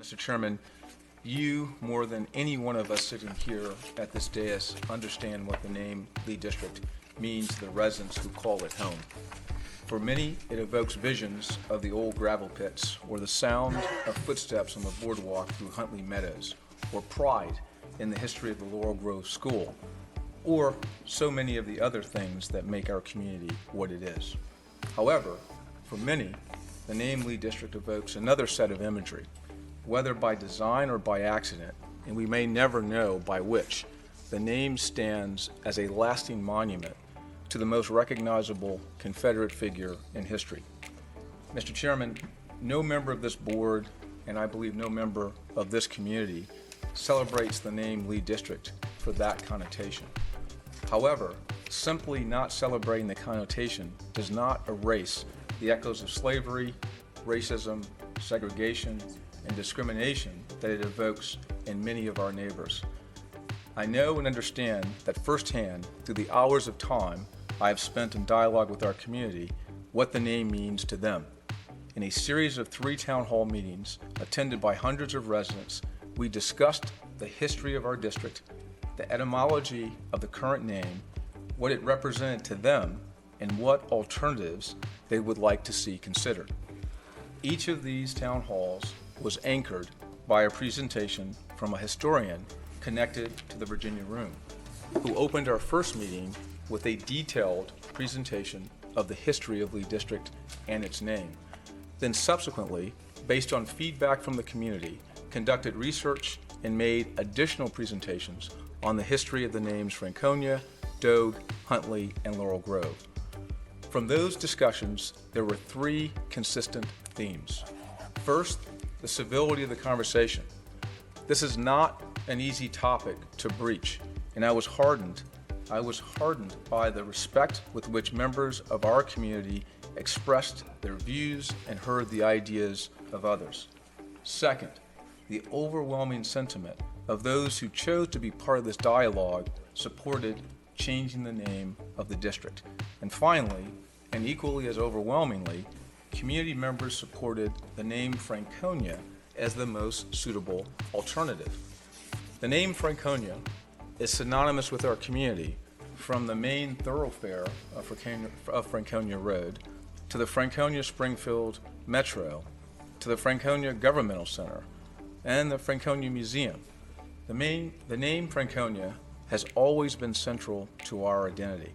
Mr. Chairman, you, more than any one of us sitting here at this dais, understand what the name Lee District means to the residents who call it home. For many, it evokes visions of the old gravel pits, or the sound of footsteps on the boardwalk through Huntley Meadows, or pride in the history of the Laurel Grove School, or so many of the other things that make our community what it is. However, for many, the name Lee District evokes another set of imagery, whether by design or by accident, and we may never know by which. The name stands as a lasting monument to the most recognizable Confederate figure in history. Mr. Chairman, no member of this board, and I believe no member of this community, celebrates the name Lee District for that connotation. However, simply not celebrating the connotation does not erase the echoes of slavery, racism, segregation, and discrimination that it evokes in many of our neighbors. I know and understand that firsthand, through the hours of time I have spent in dialogue with our community, what the name means to them. In a series of 3 town hall meetings attended by hundreds of residents, we discussed the history of our district, the etymology of the current name, what it represented to them, and what alternatives they would like to see considered. Each of these town halls was anchored by a presentation from a historian connected to the Virginia Room, who opened our first meeting with a detailed presentation of the history of Lee District and its name. Then subsequently, based on feedback from the community, conducted research and made additional presentations on the history of the names Franconia, Dogue, Huntley, and Laurel Grove. From those discussions, there were 3 consistent themes. First, the civility of the conversation. This is not an easy topic to breach, and I was hardened by the respect with which members of our community expressed their views and heard the ideas of others. Second, the overwhelming sentiment of those who chose to be part of this dialogue supported changing the name of the district. And finally, and equally as overwhelmingly, community members supported the name Franconia as the most suitable alternative. The name Franconia is synonymous with our community, from the main thoroughfare of Franconia Road to the Franconia-Springfield Metro to the Franconia Governmental Center and the Franconia Museum. The name Franconia has always been central to our identity.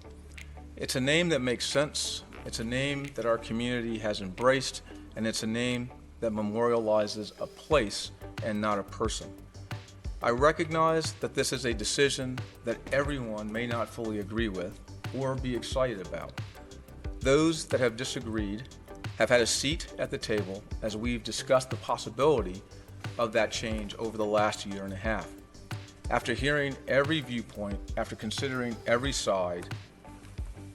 It's a name that makes sense, it's a name that our community has embraced, and it's a name that memorializes a place and not a person. I recognize that this is a decision that everyone may not fully agree with or be excited about. Those that have disagreed have had a seat at the table as we've discussed the possibility of that change over the last year and a half. After hearing every viewpoint, after considering every side,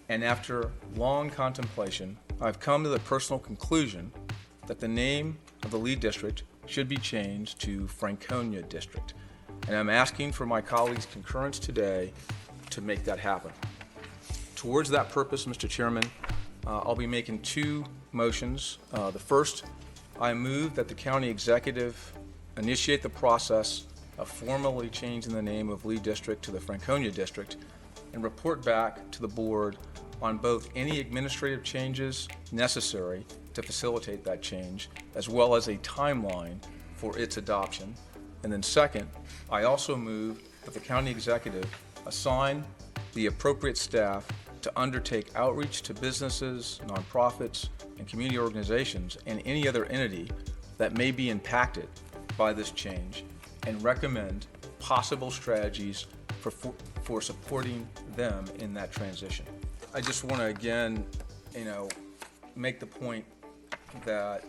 and after long contemplation, I've come to the personal conclusion that the name of the Lee District should be changed to Franconia District. And I'm asking for my colleagues' concurrence today to make that happen. Towards that purpose, Mr. Chairman, I'll be making 2 motions. The first, I move that the county executive initiate the process of formally changing the name of Lee District to the Franconia District and report back to the board on both any administrative changes necessary to facilitate that change, as well as a timeline for its adoption. And then second, I also move that the county executive assign the appropriate staff to undertake outreach to businesses, nonprofits, and community organizations and any other entity that may be impacted by this change and recommend possible strategies for supporting them in that transition. I just want to again, make the point that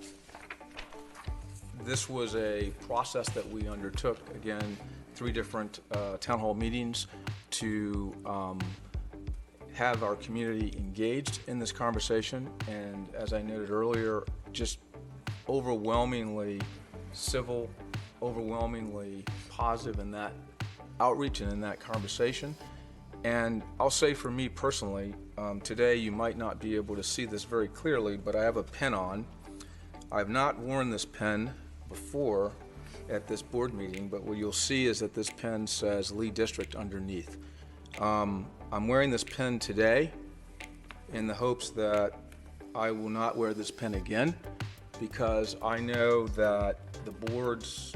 this was a process that we undertook, again, 3 different town hall meetings to have our community engaged in this conversation, and as I noted earlier, just overwhelmingly civil, overwhelmingly positive in that outreach and in that conversation. And I'll say for me personally, today you might not be able to see this very clearly, but I have a pen on. I've not worn this pen before, at this board meeting, but what you'll see is that this pen says Lee District underneath. I'm wearing this pen today in the hopes that I will not wear this pen again, because I know that the board's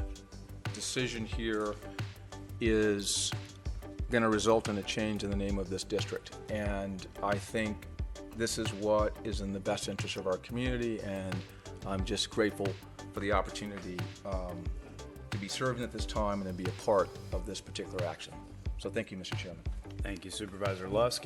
decision here is going to result in a change in the name of this district. And I think this is what is in the best interest of our community, and I'm just grateful for the opportunity to be serving at this time and to be a part of this particular action. So thank you, Mr. Chairman. Thank you, Supervisor Lusk.